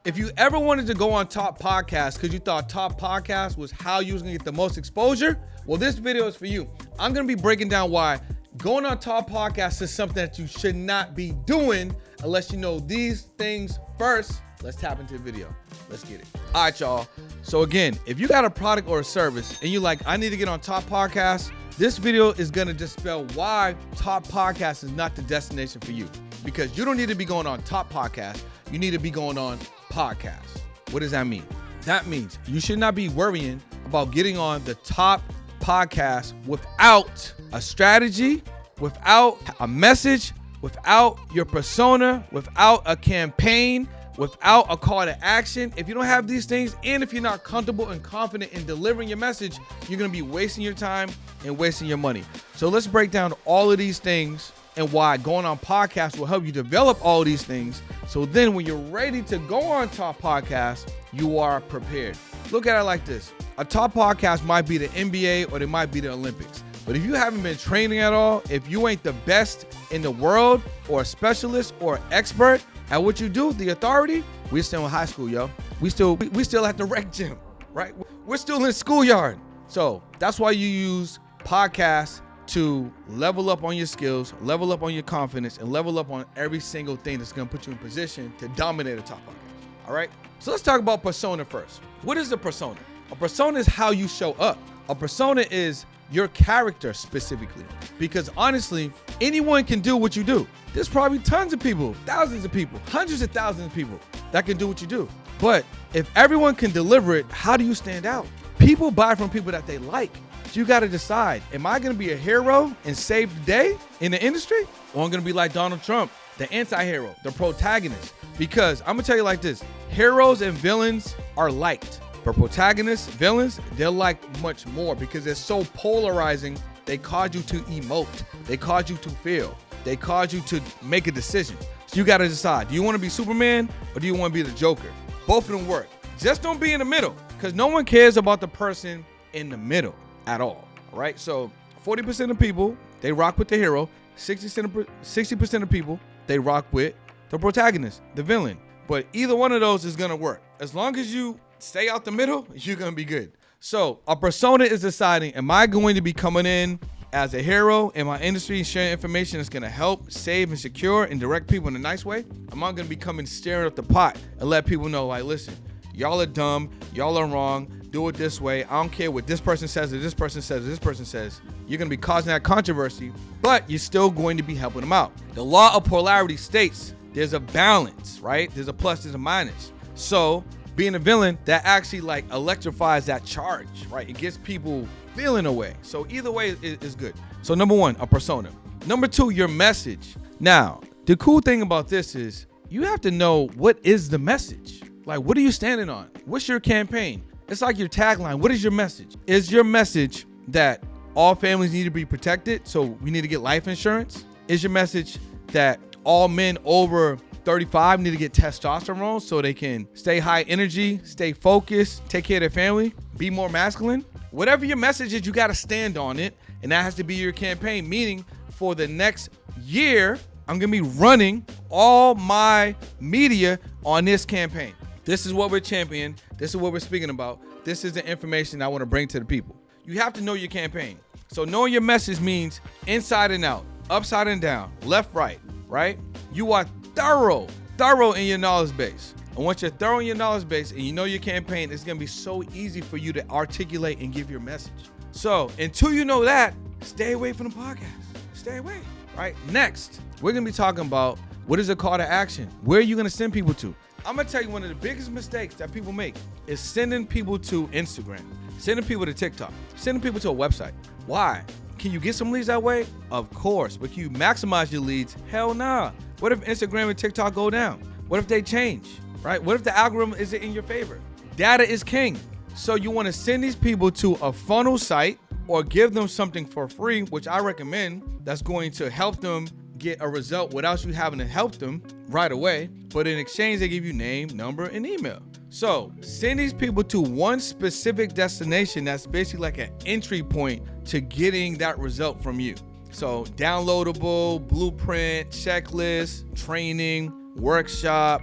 If you ever wanted to go on top podcast because you thought top podcast was how you was gonna get the most exposure, well, this video is for you. I'm gonna be breaking down why going on top podcast is something that you should not be doing unless you know these things first. Let's tap into the video. Let's get it. All right, y'all. So again, if you got a product or a service and you're like, I need to get on top podcast, this video is gonna dispel why top podcast is not the destination for you. Because you don't need to be going on top podcast. You need to be going on podcast. What does that mean? That means you should not be worrying about getting on the top podcast without a strategy, without a message, without your persona, without a campaign, without a call to action. If you don't have these things, and if you're not comfortable and confident in delivering your message, you're gonna be wasting your time and wasting your money. So let's break down all of these things and why going on podcasts will help you develop all of these things. So then when you're ready to go on top podcast, you are prepared. Look at it like this. A top podcast might be the NBA or it might be the Olympics. But if you haven't been training at all, if you ain't the best in the world or a specialist or expert at what you do, the authority, we're still in high school, yo. We still at the rec gym, right? We're still in the schoolyard. So that's why you use podcasts to level up on your skills, level up on your confidence, and level up on every single thing that's gonna put you in position to dominate a top podcast, all right? So let's talk about persona first. What is a persona? A persona is how you show up. A persona is your character specifically. Because honestly, anyone can do what you do. There's probably tons of people, thousands of people, hundreds of thousands of people that can do what you do. But if everyone can deliver it, how do you stand out? People buy from people that they like. So you got to decide, am I going to be a hero and save the day in the industry? Or I'm going to be like Donald Trump, the anti-hero, the protagonist? Because I'm going to tell you like this, heroes and villains are liked. But protagonists, villains, they're liked much more because they're so polarizing. They cause you to emote. They cause you to feel. They cause you to make a decision. So you got to decide, do you want to be Superman or do you want to be the Joker? Both of them work. Just don't be in the middle because no one cares about the person in the middle at all right? So 40% of people, they rock with the hero. 60% of people, they rock with the protagonist, the villain. But either one of those is going to work. As long as you stay out the middle, you're going to be good. So a persona is deciding, am I going to be coming in as a hero in my industry, sharing information that's going to help, save, and secure and direct people in a nice way? Am I going to be coming staring up the pot and let people know, like, listen, y'all are dumb, y'all are wrong, do it this way. I don't care what this person says or this person says or this person says. You're going to be causing that controversy, but you're still going to be helping them out. The law of polarity states there's a balance, right? There's a plus, there's a minus. So being a villain, that actually like electrifies that charge, right? It gets people feeling away. So either way is good. So number one, a persona. Number two, your message. Now, the cool thing about this is you have to know what is the message. Like, what are you standing on? What's your campaign? It's like your tagline. What is your message? Is your message that all families need to be protected, so we need to get life insurance? Is your message that all men over 35 need to get testosterone so they can stay high energy, stay focused, take care of their family, be more masculine? Whatever your message is, you got to stand on it, and that has to be your campaign, meaning for the next year, I'm going to be running all my media on this campaign. This is what we're championing. This is what we're speaking about. This is the information I want to bring to the people. You have to know your campaign. So knowing your message means inside and out, upside and down, left, right? You are thorough in your knowledge base. And once you're thorough in your knowledge base and you know your campaign, it's going to be so easy for you to articulate and give your message. So until you know that, stay away from the podcast. Stay away, right? Next, we're going to be talking about what is a call to action? Where are you going to send people to? I'm going to tell you one of the biggest mistakes that people make is sending people to Instagram, sending people to TikTok, sending people to a website. Why? Can you get some leads that way? Of course. But can you maximize your leads? Hell nah. What if Instagram and TikTok go down? What if they change, right? What if the algorithm isn't in your favor? Data is king. So you want to send these people to a funnel site or give them something for free, which I recommend, that's going to help them get a result without you having to help them right away. But in exchange, they give you name, number, and email. So send these people to one specific destination that's basically like an entry point to getting that result from you. So downloadable, blueprint, checklist, training, workshop,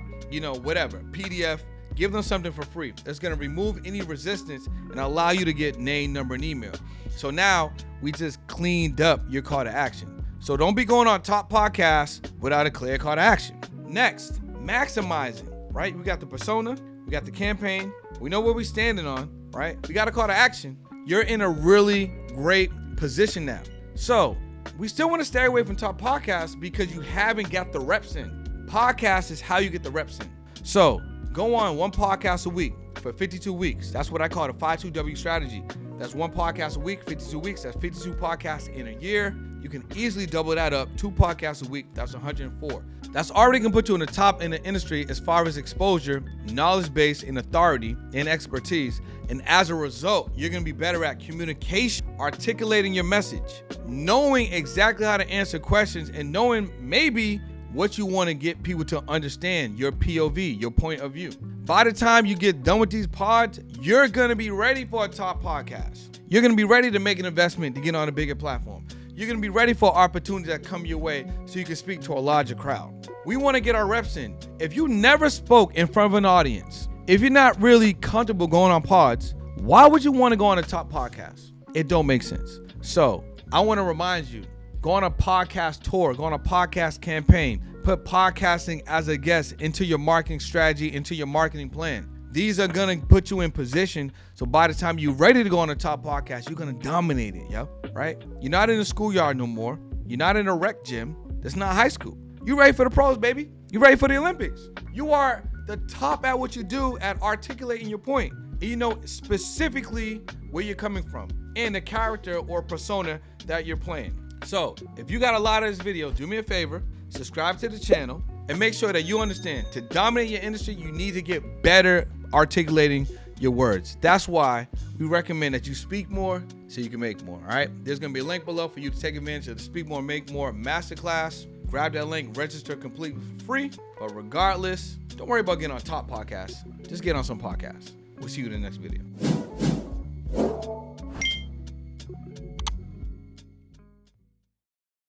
whatever, PDF. Give them something for free. That's going to remove any resistance and allow you to get name, number, and email. So now we just cleaned up your call to action. So don't be going on top podcasts without a clear call to action. Next, maximizing, right? We got the persona, we got the campaign, we know where we're standing on, right? We got a call to action. You're in a really great position now. So we still want to stay away from top podcasts because you haven't got the reps in. Podcast is how you get the reps in. So go on one podcast a week for 52 weeks. That's what I call the 52W strategy. That's one podcast a week, 52 weeks. That's 52 podcasts in a year. You can easily double that up. 2 podcasts a week. That's 104. That's already going to put you in the top in the industry as far as exposure, knowledge base, and authority and expertise. And as a result, you're going to be better at communication, articulating your message, knowing exactly how to answer questions, and knowing maybe what you want to get people to understand, your POV, your point of view. By the time you get done with these pods, you're going to be ready for a top podcast. You're going to be ready to make an investment to get on a bigger platform. You're going to be ready for opportunities that come your way so you can speak to a larger crowd. We want to get our reps in. If you never spoke in front of an audience, if you're not really comfortable going on pods, why would you want to go on a top podcast? It don't make sense. So I want to remind you, go on a podcast tour, go on a podcast campaign, put podcasting as a guest into your marketing strategy, into your marketing plan. These are going to put you in position. So by the time you're ready to go on a top podcast, you're going to dominate it, yo, right? You're not in the schoolyard no more. You're not in a rec gym. That's not high school. You ready for the pros, baby. You ready for the Olympics. You are the top at what you do at articulating your point. And you know specifically where you're coming from and the character or persona that you're playing. So if you got a lot of this video, do me a favor, subscribe to the channel and make sure that you understand to dominate your industry, you need to get better articulating your words. That's why we recommend that you speak more so you can make more. All right. There's going to be a link below for you to take advantage of the Speak More, Make More masterclass. Grab that link, register completely free. But regardless, don't worry about getting on top podcasts. Just get on some podcasts. We'll see you in the next video.